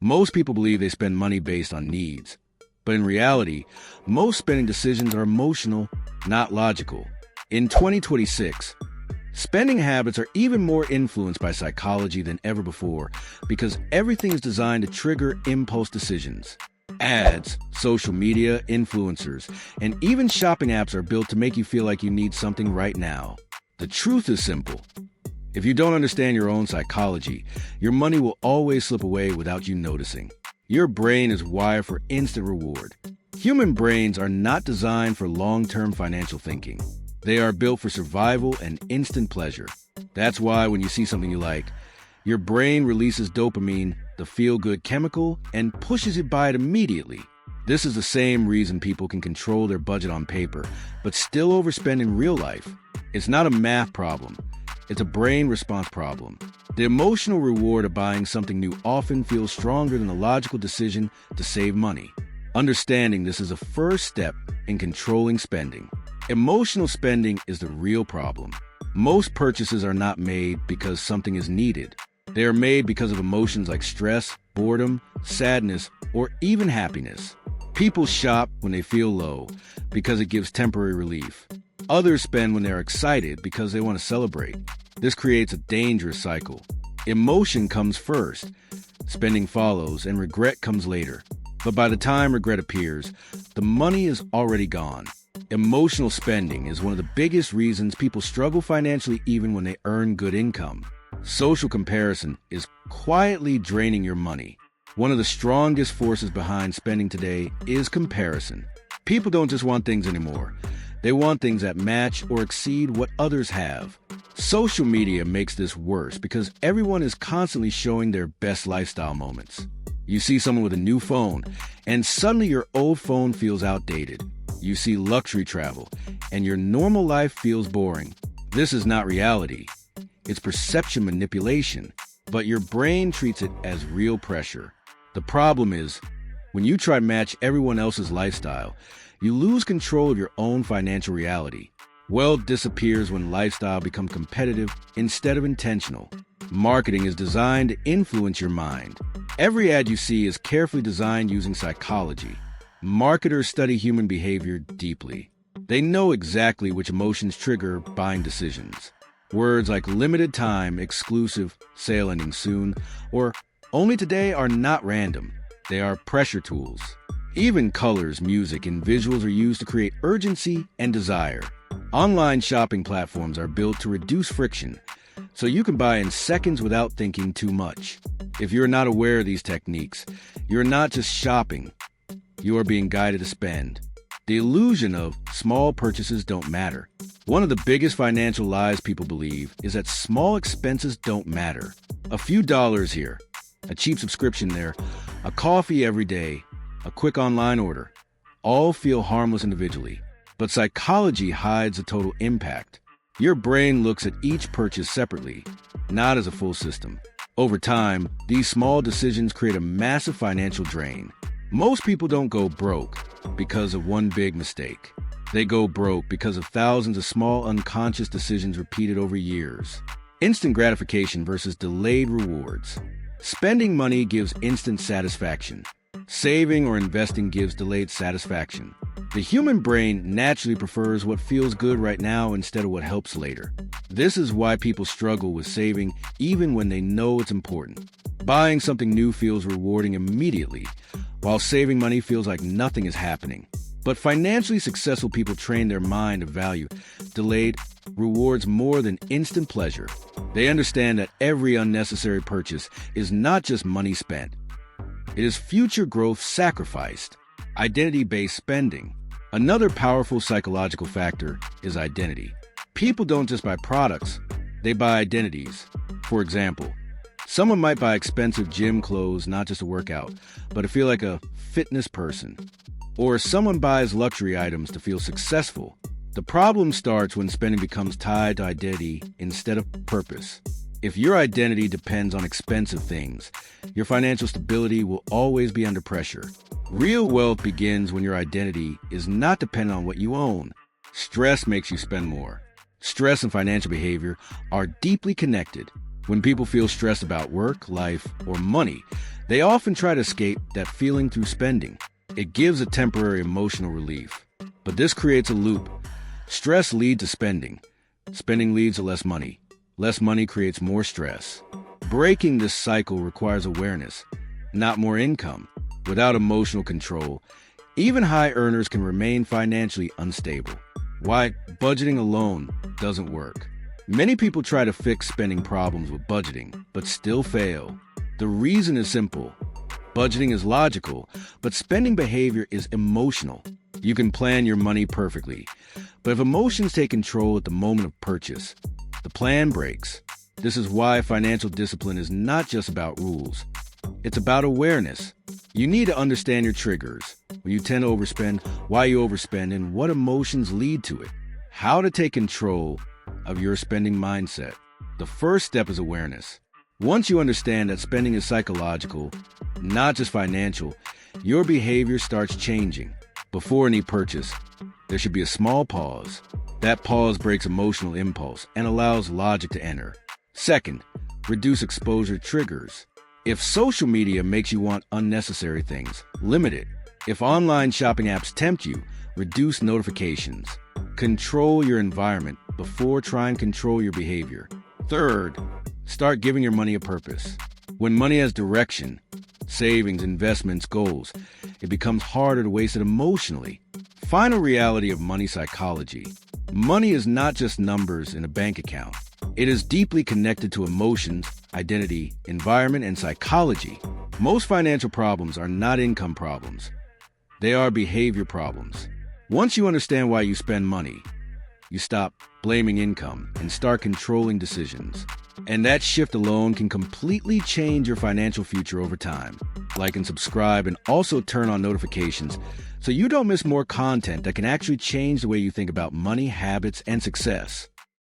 Most people believe they spend money based on needs. But in reality, most spending decisions are emotional, not logical. In 2026, spending habits are even more influenced by psychology than ever before because everything is designed to trigger impulse decisions. Ads, social media, influencers, and even shopping apps are built to make you feel like you need something right now. The truth is simple. If you don't understand your own psychology, your money will always slip away without you noticing. Your brain is wired for instant reward. Human brains are not designed for long-term financial thinking. They are built for survival and instant pleasure. That's why when you see something you like, your brain releases dopamine, the feel-good chemical, and pushes you to buy it immediately. This is the same reason people can control their budget on paper, but still overspend in real life. It's not a math problem. It's a brain response problem. The emotional reward of buying something new often feels stronger than the logical decision to save money. Understanding this is a first step in controlling spending. Emotional spending is the real problem. Most purchases are not made because something is needed. They are made because of emotions like stress, boredom, sadness, or even happiness. People shop when they feel low because it gives temporary relief. Others spend when they're excited because they want to celebrate. This creates a dangerous cycle. Emotion comes first, spending follows, and regret comes later. But by the time regret appears, the money is already gone. Emotional spending is one of the biggest reasons people struggle financially even when they earn good income. Social comparison is quietly draining your money. One of the strongest forces behind spending today is comparison. People don't just want things anymore. They want things that match or exceed what others have. Social media makes this worse because everyone is constantly showing their best lifestyle moments. You see someone with a new phone, and suddenly your old phone feels outdated. You see luxury travel, and your normal life feels boring. This is not reality. It's perception manipulation, but your brain treats it as real pressure. The problem is, when you try to match everyone else's lifestyle, you lose control of your own financial reality. Wealth disappears when lifestyle becomes competitive instead of intentional. Marketing is designed to influence your mind. Every ad you see is carefully designed using psychology. Marketers study human behavior deeply. They know exactly which emotions trigger buying decisions. Words like limited time, exclusive, sale ending soon, or only today are not random. They are pressure tools. Even colors, music, and visuals are used to create urgency and desire. Online shopping platforms are built to reduce friction, so you can buy in seconds without thinking too much. If you're not aware of these techniques, you're not just shopping, you are being guided to spend. The illusion of small purchases don't matter. One of the biggest financial lies people believe is that small expenses don't matter. A few dollars here, a cheap subscription there, a coffee every day, a quick online order, all feel harmless individually. But psychology hides the total impact. Your brain looks at each purchase separately, not as a full system. Over time, these small decisions create a massive financial drain. Most people don't go broke because of one big mistake. They go broke because of thousands of small unconscious decisions repeated over years. Instant gratification versus delayed rewards. Spending money gives instant satisfaction. Saving or investing gives delayed satisfaction. The human brain naturally prefers what feels good right now instead of what helps later. This is why people struggle with saving even when they know it's important. Buying something new feels rewarding immediately, while saving money feels like nothing is happening. But financially successful people train their mind to value delayed rewards more than instant pleasure. They understand that every unnecessary purchase is not just money spent. It is future growth sacrificed. Identity-based spending. Another powerful psychological factor is identity. People don't just buy products, they buy identities. For example, someone might buy expensive gym clothes not just to work out, but to feel like a fitness person. Or someone buys luxury items to feel successful. The problem starts when spending becomes tied to identity instead of purpose. If your identity depends on expensive things, your financial stability will always be under pressure. Real wealth begins when your identity is not dependent on what you own. Stress makes you spend more. Stress and financial behavior are deeply connected. When people feel stressed about work, life, or money, They often try to escape that feeling through spending. It gives a temporary emotional relief. But this creates a loop. Stress leads to spending. Spending leads to less money. Less money creates more stress. Breaking this cycle requires awareness, not more income. Without emotional control, even high earners can remain financially unstable. Why budgeting alone doesn't work. Many people try to fix spending problems with budgeting, but still fail. The reason is simple. Budgeting is logical, but spending behavior is emotional. You can plan your money perfectly, but if emotions take control at the moment of purchase, the plan breaks. This is why financial discipline is not just about rules. It's about awareness. You need to understand your triggers, when you tend to overspend, why you overspend, and what emotions lead to it. How to take control of your spending mindset. The first step is awareness. Once you understand that spending is psychological, not just financial, your behavior starts changing. Before any purchase, there should be a small pause. That pause breaks emotional impulse and allows logic to enter. Second, reduce exposure triggers. If social media makes you want unnecessary things, limit it. If online shopping apps tempt you, reduce notifications. Control your environment before trying to control your behavior. Third, start giving your money a purpose. When money has direction, savings, investments, goals, it becomes harder to waste it emotionally. Final reality of money psychology. Money is not just numbers in a bank account. It is deeply connected to emotions, identity, environment, and psychology. Most financial problems are not income problems. They are behavior problems. Once you understand why you spend money, you stop blaming income and start controlling decisions. And that shift alone can completely change your financial future over time. Like and subscribe, and also turn on notifications so you don't miss more content that can actually change the way you think about money, habits, and success.